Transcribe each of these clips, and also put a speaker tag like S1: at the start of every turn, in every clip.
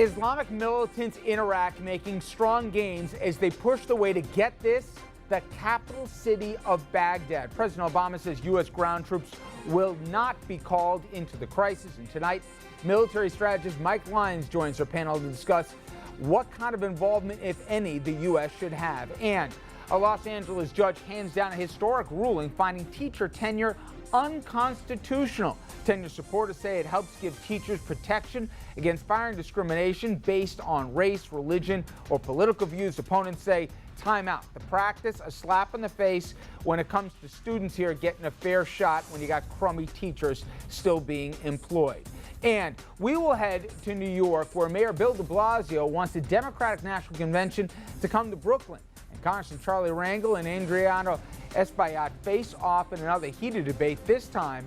S1: Islamic militants in Iraq making strong gains as they push the way to get this, the capital city of Baghdad. President Obama says U.S. ground troops will not be called into the crisis. And tonight, military strategist Mike Lyons joins our panel to discuss what kind of involvement, if any, the U.S. should have. And a Los Angeles judge hands down a historic ruling finding teacher tenure unconstitutional. Tenure supporters say it helps give teachers protection against firing discrimination based on race, religion, or political views. Opponents say, time out. The practice, a slap in the face when it comes to students here getting a fair shot when you got crummy teachers still being employed. And we will head to New York, where Mayor Bill de Blasio wants the Democratic National Convention to come to Brooklyn. And Congressman Charlie Rangel and Adriano Espaillat face off in another heated debate. This time,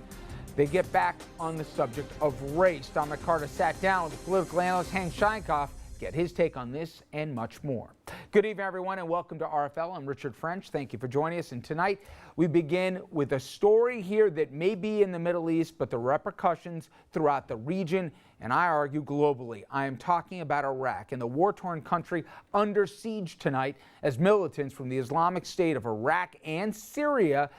S1: they get back on the subject of race. Dominic Carter sat down with the political analyst Hank Scheinkoff, get his take on this and much more. Good evening, everyone, and welcome to RFL. I'm Richard French. Thank you for joining us. And tonight, we begin with a story here that may be in the Middle East, but the repercussions throughout the region, and I argue globally. I am talking about Iraq and the war-torn country under siege tonight as militants from the Islamic State of Iraq and Syria,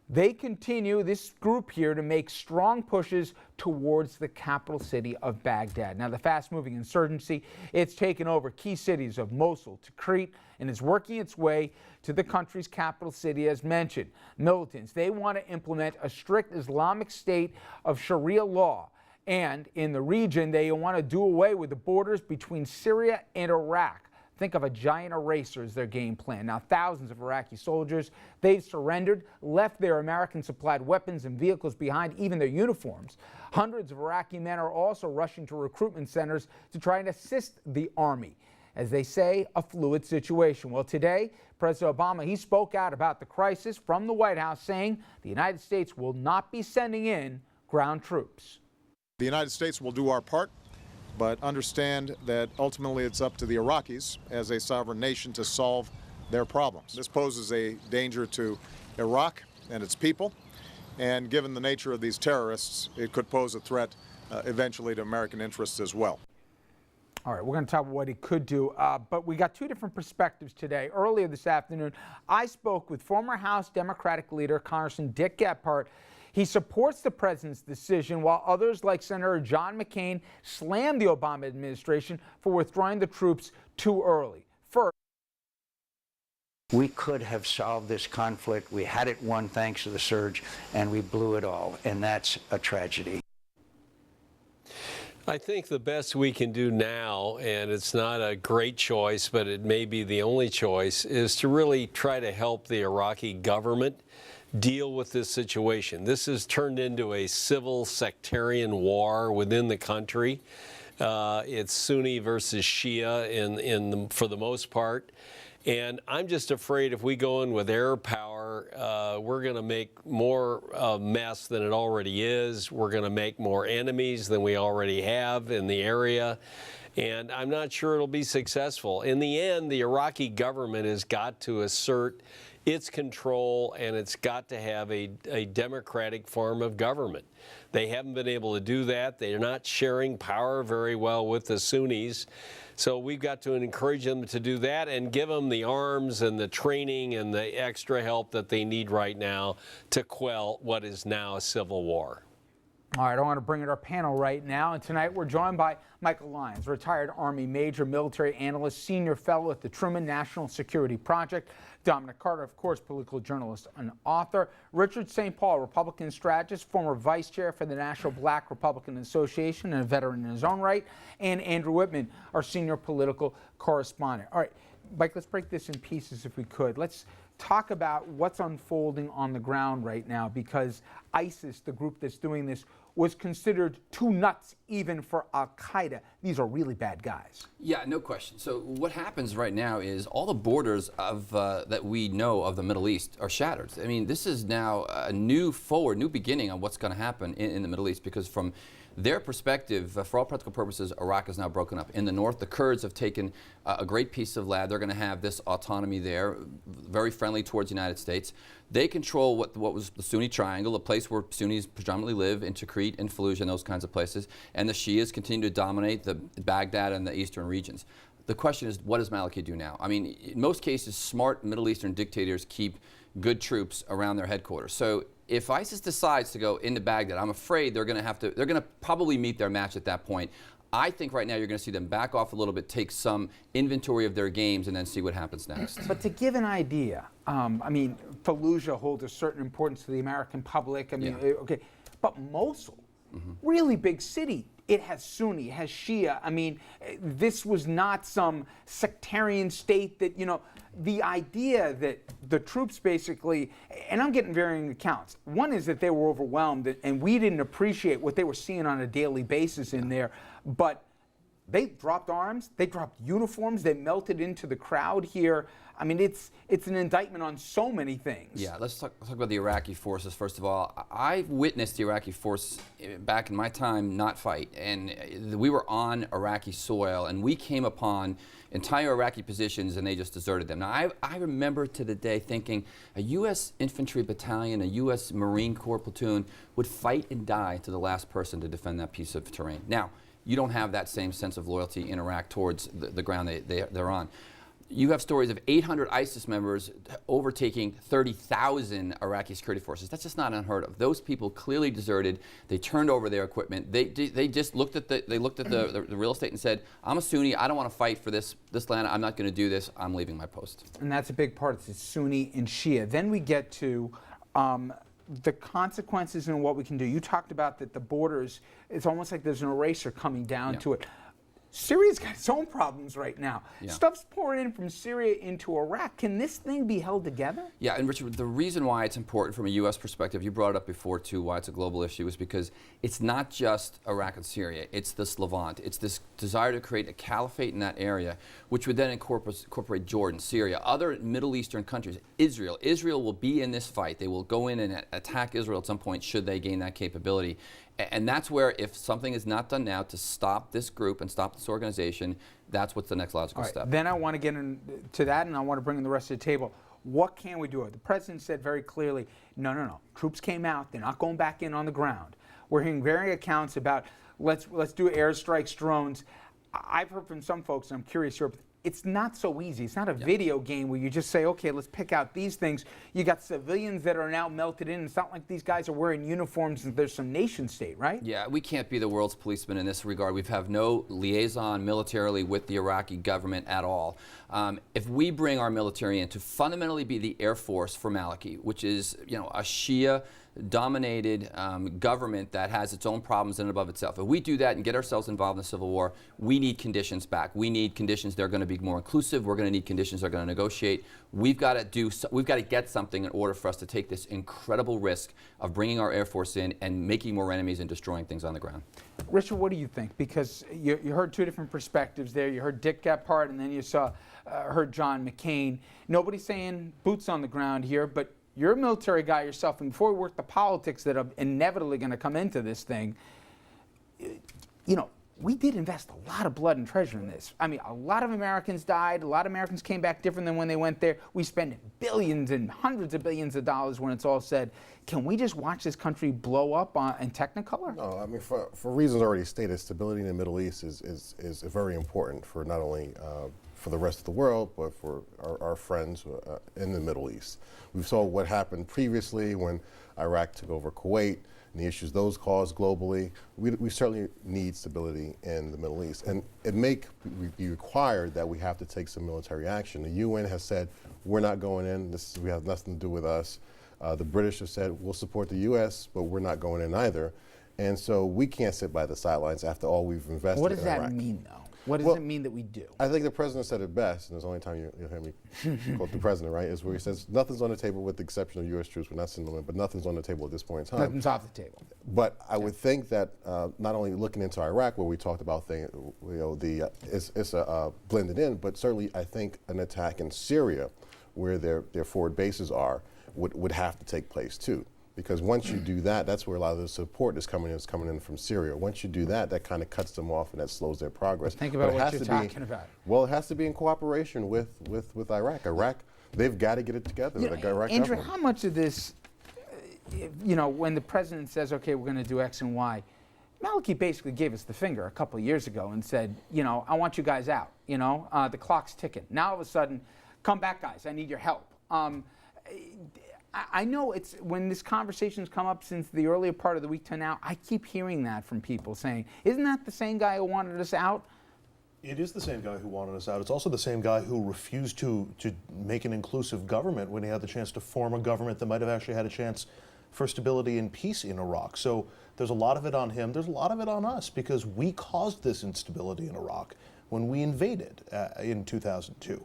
S1: they continue, this group here, to make strong pushes towards the capital city of Baghdad. Now, the fast-moving insurgency, it's taken over key cities of Mosul to Crete and is working its way to the country's capital city, as mentioned. Militants, they want to implement a strict Islamic state of Sharia law. And in the region, they want to do away with the borders between Syria and Iraq. Think of a giant eraser as their game plan. Now, thousands of Iraqi soldiers, they've surrendered, left their American-supplied weapons and vehicles behind, even their uniforms. Hundreds of Iraqi men are also rushing to recruitment centers to try and assist the army. As they say, a fluid situation. Well, today, President Obama, he spoke out about the crisis from the White House, saying the United States will not be sending in ground troops.
S2: The United States will do our part, but understand that ultimately it's up to the Iraqis as a sovereign nation to solve their problems. This poses a danger to Iraq and its people, and given the nature of these terrorists, it could pose a threat eventually to American interests as well.
S1: All right, we're going to talk about what it could do, but we got two different perspectives today. Earlier this afternoon, I spoke with former House Democratic leader Congressman Dick Gephardt. He supports the president's decision, while others like Senator John McCain slammed the Obama administration for withdrawing the troops too early. First,
S3: we could have solved this conflict. We had it won thanks to the surge, and we blew it all, and that's a tragedy.
S4: I think the best we can do now, and it's not a great choice, but it may be the only choice, is to really try to help the Iraqi government deal with this situation. This has turned into a civil sectarian war within the country. It's Sunni versus Shia for the most part. And I'm just afraid if we go in with air power, we're going to make more mess than it already is. We're going to make more enemies than we already have in the area. And I'm not sure it'll be successful. In the end, the Iraqi government has got to assert its control, and it's got to have a democratic form of government. They haven't been able to do that. They're not sharing power very well with the Sunnis. So we've got to encourage them to do that and give them the arms and the training and the extra help that they need right now to quell what is now a civil war.
S1: All right, I want to bring in our panel right now, and tonight we're joined by Michael Lyons, retired Army major, military analyst, senior fellow at the Truman National Security Project. Dominic Carter, of course, political journalist and author. Richard St. Paul, Republican strategist, former vice chair for the National Black Republican Association and a veteran in his own right. And Andrew Whitman, our senior political correspondent. All right, Mike, let's break this in pieces if we could. Let's talk about what's unfolding on the ground right now, because ISIS, the group that's doing this, was considered too nuts even for Al-Qaeda. These are really bad guys.
S5: Yeah, no question. So what happens right now is all the borders of that we know of the Middle East are shattered. I mean, this is now a new beginning on what's going to happen in the Middle East, because from their perspective, for all practical purposes, Iraq is now broken up. In the north, the Kurds have taken a great piece of land. They're going to have this autonomy there, very friendly towards the United States. They control what was the Sunni Triangle, a place where Sunnis predominantly live, in Tikrit and Fallujah and those kinds of places. And the Shias continue to dominate the Baghdad and the eastern regions. The question is, what does Maliki do now? I mean, in most cases, smart Middle Eastern dictators keep good troops around their headquarters. So if ISIS decides to go into Baghdad, I'm afraid they're going to probably meet their match at that point. I think right now you're going to see them back off a little bit, take some inventory of their games, and then see what happens next.
S1: But to give an idea, I mean, Fallujah holds a certain importance to the American public. I mean, okay, but Mosul, really big city. It has Sunni, it has Shia. I mean, this was not some sectarian state that, you know, the idea that the troops basically, and I'm getting varying accounts. One is that they were overwhelmed and we didn't appreciate what they were seeing on a daily basis in there. But they dropped arms, they dropped uniforms, they melted into the crowd here. I mean, it's an indictment on so many things.
S5: Yeah, let's talk about the Iraqi forces. First of all, I've witnessed the Iraqi force back in my time not fight, and we were on Iraqi soil, and we came upon entire Iraqi positions, and they just deserted them. Now, I remember to the day thinking a U.S. infantry battalion, a U.S. Marine Corps platoon would fight and die to the last person to defend that piece of terrain. Now, you don't have that same sense of loyalty in Iraq towards the ground they're on. You have stories of 800 ISIS members overtaking 30,000 Iraqi security forces. That's just not unheard of. Those people clearly deserted. They turned over their equipment. They just looked at the real estate and said, "I'm a Sunni. I don't want to fight for this land. I'm not going to do this. I'm leaving my post."
S1: And that's a big part. It's Sunni and Shia. Then we get to the consequences and what we can do. You talked about that the borders. It's almost like there's an eraser coming down to it. Syria's got its own problems right now. Yeah. Stuff's pouring in from Syria into Iraq. Can this thing be held together?
S5: Yeah, and Richard, the reason why it's important from a U.S. perspective, you brought it up before too, why it's a global issue, is because it's not just Iraq and Syria, it's this Levant. It's this desire to create a caliphate in that area, which would then incorporate Jordan, Syria, other Middle Eastern countries, Israel. Israel will be in this fight. They will go in and attack Israel at some point should they gain that capability. And that's where, if something is not done now to stop this group and stop this organization, that's what's the next logical step.
S1: Then I want to get into that, and I want to bring in the rest of the table. What can we do? The president said very clearly, no. Troops came out. They're not going back in on the ground. We're hearing varying accounts about let's do airstrikes, drones. I've heard from some folks, and I'm curious here, it's not so easy. It's not a video game where you just say, okay, let's pick out these things. You got civilians that are now melted in. It's not like these guys are wearing uniforms and there's some nation state, right?
S5: Yeah, we can't be the world's policeman in this regard. We have no liaison militarily with the Iraqi government at all. If we bring our military in to fundamentally be the Air Force for Maliki, which is, you know, a Shia dominated government that has its own problems in and above itself. If we do that and get ourselves involved in the civil war, we need conditions back. We need conditions that are going to be more inclusive. We're going to need conditions that are going to negotiate. We've got to get something in order for us to take this incredible risk of bringing our Air Force in and making more enemies and destroying things on the ground.
S1: Richard, what do you think? Because you heard two different perspectives there. You heard Dick Gephardt, and then you heard John McCain. Nobody's saying boots on the ground here, but you're a military guy yourself, and before we work the politics that are inevitably going to come into this thing, you know, we did invest a lot of blood and treasure in this. I mean, a lot of Americans died. A lot of Americans came back different than when they went there. We spend billions and hundreds of billions of dollars when it's all said. Can we just watch this country blow up in Technicolor?
S6: No, I mean, for reasons already stated, stability in the Middle East is very important for not only for the rest of the world, but for our friends in the Middle East. We saw what happened previously when Iraq took over Kuwait and the issues those caused globally. We certainly need stability in the Middle East. And it may be required that we have to take some military action. The UN has said, we're not going in, we have nothing to do with us. The British have said, we'll support the US, but we're not going in either. And so we can't sit by the sidelines after all we've invested in Iraq.
S1: What does that mean, though? What does it mean that we do?
S6: I think the president said it best, and it's the only time you'll hear me quote the president, right, is where he says, nothing's on the table with the exception of U.S. troops. We're not sending them in, but nothing's on the table at this point in time.
S1: Nothing's off the table.
S6: But I would think that not only looking into Iraq, where we talked about things, it's blended in, but certainly I think an attack in Syria, where their forward bases are, would have to take place too. Because once you do that, that's where a lot of the support is coming in from Syria. Once you do that, that kind of cuts them off and that slows their progress.
S1: Think about what you're talking about.
S6: Well, it has to be in cooperation with Iraq. Iraq, they've got to get it together.
S1: You
S6: with
S1: know,
S6: the Iraq
S1: Andrew,
S6: government.
S1: how much of this, when the president says, okay, we're going to do X and Y, Maliki basically gave us the finger a couple of years ago and said, I want you guys out. The clock's ticking. Now all of a sudden, come back, guys. I need your help. I know it's when this conversation's come up since the earlier part of the week to now, I keep hearing that from people saying, isn't that the same guy who wanted us out?
S7: It is the same guy who wanted us out. It's also the same guy who refused to make an inclusive government when he had the chance to form a government that might have actually had a chance for stability and peace in Iraq. So there's a lot of it on him. There's a lot of it on us because we caused this instability in Iraq when we invaded in 2002.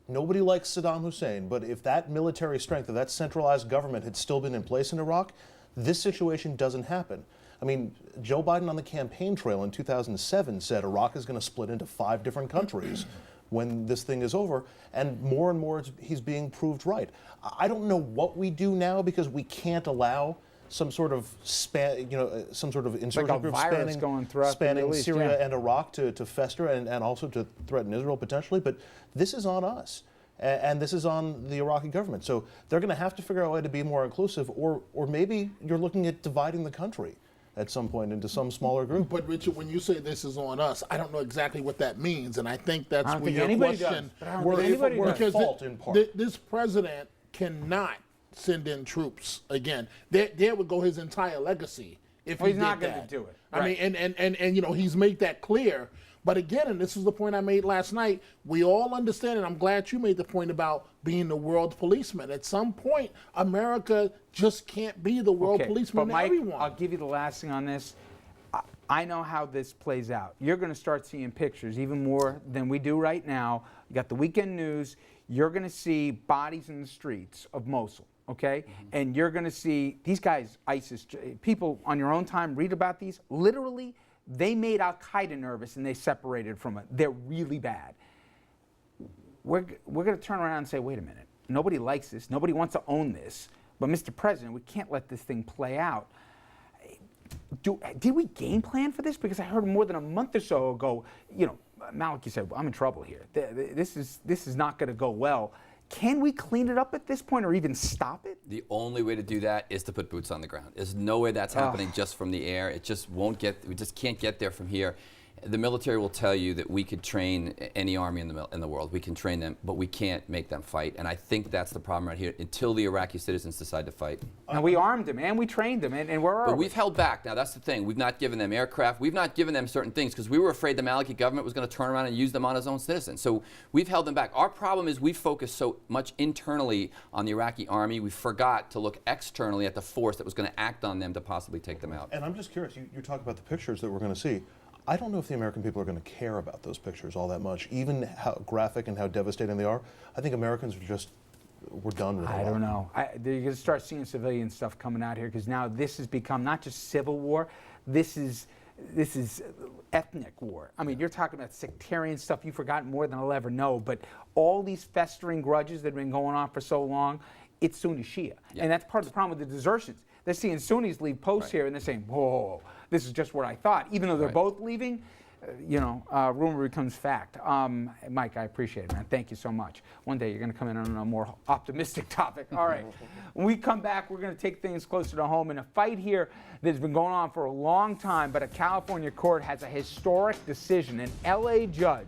S7: Nobody likes Saddam Hussein, but if that military strength, if that centralized government had still been in place in Iraq, this situation doesn't happen. I mean, Joe Biden on the campaign trail in 2007 said Iraq is going to split into 5 different countries when this thing is over, and more he's being proved right. I don't know what we do now because we can't allow some sort of some sort of insurgent group spanning Syria and Iraq to fester and also to threaten Israel potentially. But this is on us, and this is on the Iraqi government. So they're going to have to figure out a way to be more inclusive, or maybe you're looking at dividing the country at some point into some smaller group.
S8: But Richard, when you say this is on us, I don't know exactly what that means, and I think that's where your question.
S7: We're at fault in part.
S8: This president cannot send in troops again. There would go his entire legacy if he did that.
S1: He's not going to do it.
S8: I mean, and he's made that clear. But again, and this is the point I made last night, we all understand, and I'm glad you made the point about being the world policeman. At some point, America just can't be the world policeman
S1: but
S8: to
S1: Mike,
S8: everyone.
S1: I'll give you the last thing on this. I know how this plays out. You're going to start seeing pictures even more than we do right now. You got the weekend news. You're going to see bodies in the streets of Mosul. Okay? Mm-hmm. And you're going to see these guys, ISIS, people on your own time, read about these. Literally, they made Al-Qaeda nervous and they separated from it. They're really bad. We're going to turn around and say, wait a minute. Nobody likes this. Nobody wants to own this. But Mr. President, we can't let this thing play out. Did we game plan for this? Because I heard more than a month or so ago, Maliki said, well, I'm in trouble here. This is not going to go well. Can we clean it up at this point or even stop it?
S5: The only way to do that is to put boots on the ground. There's no way that's happening just from the air. It just won't we just can't get there from here. The military will tell you that we could train any army in the world. We can train them, but we can't make them fight. And I think that's the problem right here until the Iraqi citizens decide to fight.
S1: And we armed them and we trained them. And where are we?
S5: But we've held back. Now, that's the thing. We've not given them aircraft. We've not given them certain things because we were afraid the Maliki government was going to turn around and use them on its own citizens. So we've held them back. Our problem is we focus so much internally on the Iraqi army, we forgot to look externally at the force that was going to act on them to possibly take them out.
S7: And I'm just curious, you talk about the pictures that we're going to see. I don't know if the American people are going to care about those pictures all that much, even how graphic and how devastating they are. I think Americans we're done with it.
S1: I don't know. You're going to start seeing civilian stuff coming out here because now this has become not just civil war, this is ethnic war. I mean, you're talking about sectarian stuff you've forgotten more than I'll ever know, but all these festering grudges that have been going on for so long, it's Sunni Shia. Yeah. And that's part of the problem with the desertions. They're seeing Sunnis leave posts here and they're saying, whoa, this is just what I thought. Even though they're both leaving, rumor becomes fact. Mike, I appreciate it, man. Thank you so much. One day you're going to come in on a more optimistic topic. All right. When we come back, we're going to take things closer to home in a fight here that's been going on for a long time, but a California court has a historic decision. An LA judge,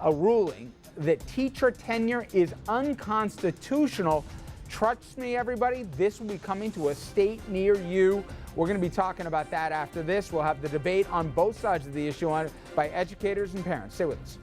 S1: a ruling that teacher tenure is unconstitutional. Trust me, everybody, this will be coming to a state near you. We're going to be talking about that after this. We'll have the debate on both sides of the issue by educators and parents. Stay with us.